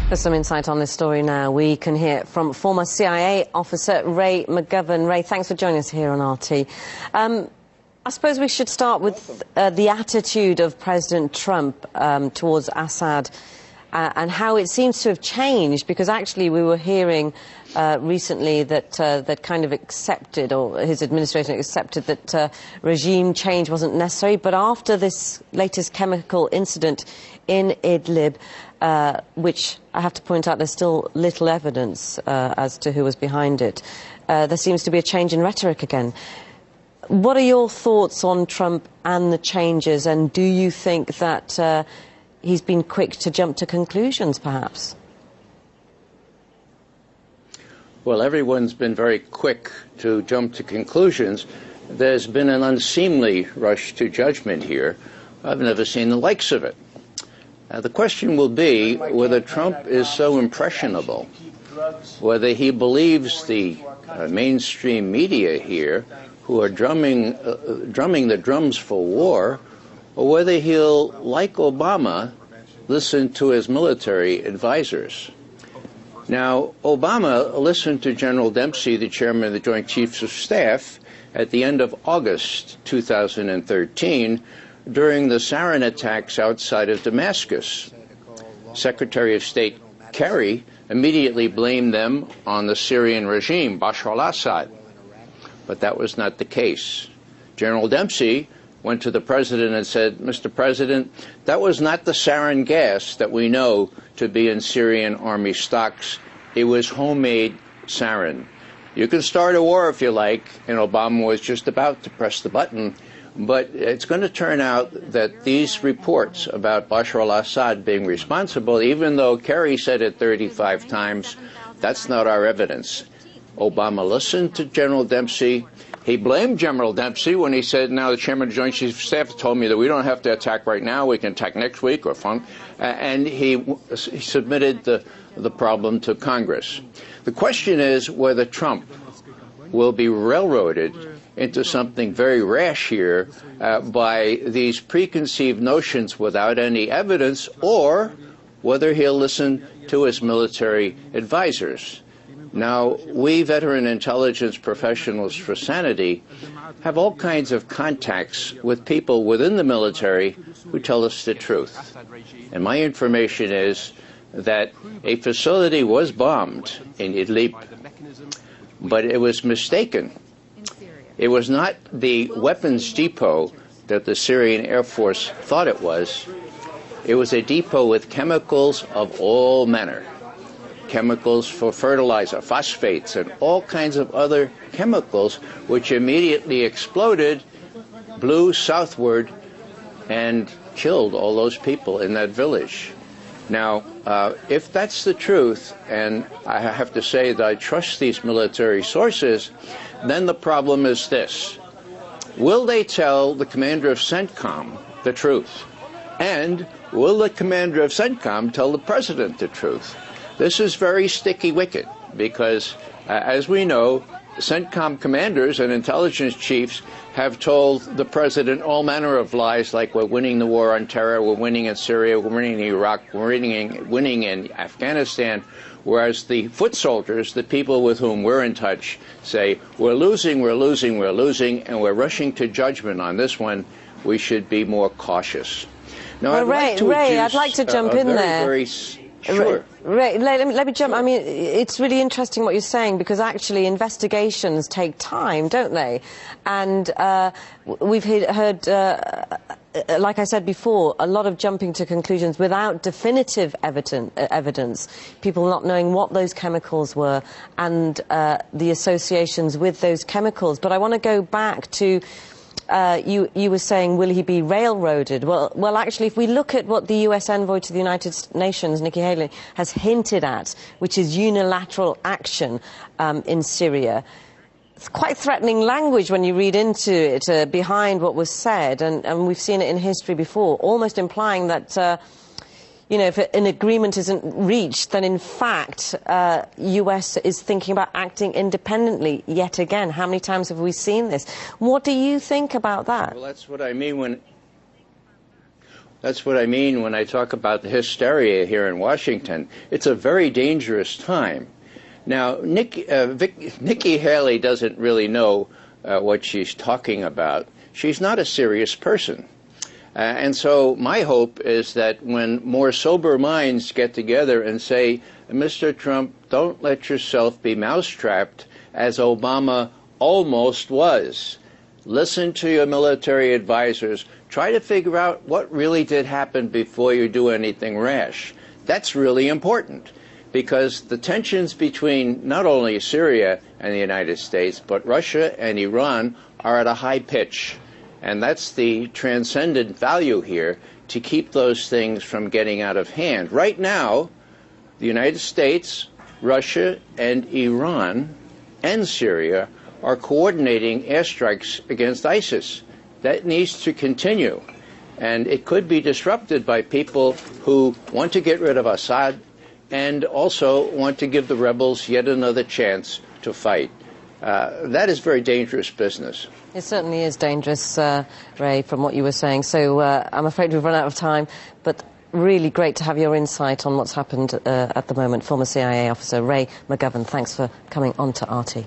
For some insight on this story now, we can hear from former CIA officer Ray McGovern. Ray, thanks for joining us here on RT. I suppose we should start with the attitude of President Trump towards Assad and how it seems to have changed, because actually we were hearing recently that that kind of accepted, or his administration accepted, that regime change wasn't necessary. But after this latest chemical incident in Idlib, which I have to point out there's still little evidence as to who was behind it, there seems to be a change in rhetoric again. What are your thoughts on Trump and the changes, and do you think that he's been quick to jump to conclusions, perhaps? Well, everyone's been very quick to jump to conclusions. There's been an unseemly rush to judgment here. I've never seen the likes of it. The question will be whether Trump is so impressionable, whether he believes the mainstream media here, who are drumming the drums for war, or whether he'll, like Obama, listen to his military advisors. Now, Obama listened to General Dempsey, the chairman of the Joint Chiefs of Staff, at the end of August 2013, during the sarin attacks outside of Damascus. Secretary of State Kerry immediately blamed them on the Syrian regime, Bashar al-Assad. But that was not the case. General Dempsey went to the president and said, "Mr. President, that was not the sarin gas that we know to be in Syrian army stocks. It was homemade sarin. You can start a war if you like," and Obama was just about to press the button. But it's going to turn out that these reports about Bashar al-Assad being responsible, even though Kerry said it 35 times, that's not our evidence. Obama listened to General Dempsey. He blamed General Dempsey when he said, now the chairman of the Joint Chiefs of Staff told me that we don't have to attack right now, we can attack next week or and he submitted the problem to Congress. The question is whether Trump will be railroaded into something very rash here by these preconceived notions without any evidence, or whether he'll listen to his military advisors. Now, we veteran intelligence professionals for sanity have all kinds of contacts with people within the military who tell us the truth. And my information is that a facility was bombed in Idlib, but it was mistaken. It was not the weapons depot that the Syrian Air Force thought it was. It was a depot with chemicals of all manner. Chemicals for fertilizer, phosphates, and all kinds of other chemicals, which immediately exploded, blew southward, and killed all those people in that village. Now, if that's the truth, and I have to say that I trust these military sources, then the problem is this. Will they tell the commander of CENTCOM the truth? And will the commander of CENTCOM tell the president the truth? This is very sticky wicket because, as we know, CENTCOM commanders and intelligence chiefs have told the president all manner of lies, like we're winning the war on terror, we're winning in Syria, we're winning in Iraq, we're winning in Afghanistan, whereas the foot soldiers, the people with whom we're in touch, say we're losing, we're losing, we're losing, and we're rushing to judgment on this one. We should be more cautious. Now, well, Ray, I'd like to jump in there. Sure. Ray, let me jump. I mean, it's really interesting what you're saying, because actually investigations take time, don't they? And we've heard like I said before, a lot of jumping to conclusions without definitive evidence, people not knowing what those chemicals were and the associations with those chemicals. But I want to go back to you were saying, will he be railroaded? Well, actually, if we look at what the U.S. envoy to the United Nations, Nikki Haley, has hinted at, which is unilateral action in Syria, it's quite threatening language when you read into it behind what was said, and we've seen it in history before, almost implying that you know, if an agreement isn't reached, then in fact, US is thinking about acting independently yet again. How many times have we seen this? What do you think about that? Well, that's what I mean when... That's what I mean when I talk about the hysteria here in Washington. It's a very dangerous time. Now, Nikki Haley doesn't really know what she's talking about. She's not a serious person. And so my hope is that when more sober minds get together and say, Mr. Trump, don't let yourself be mousetrapped, as Obama almost was. Listen to your military advisors. Try to figure out what really did happen before you do anything rash. That's really important, because the tensions between not only Syria and the United States, but Russia and Iran are at a high pitch. And that's the transcendent value here, to keep those things from getting out of hand. Right now, the United States, Russia, and Iran and Syria are coordinating airstrikes against ISIS. That needs to continue. And it could be disrupted by people who want to get rid of Assad and also want to give the rebels yet another chance to fight. That is very dangerous business. It certainly is dangerous, Ray, from what you were saying. So I'm afraid we've run out of time, but really great to have your insight on what's happened at the moment. Former CIA officer Ray McGovern, thanks for coming on to RT.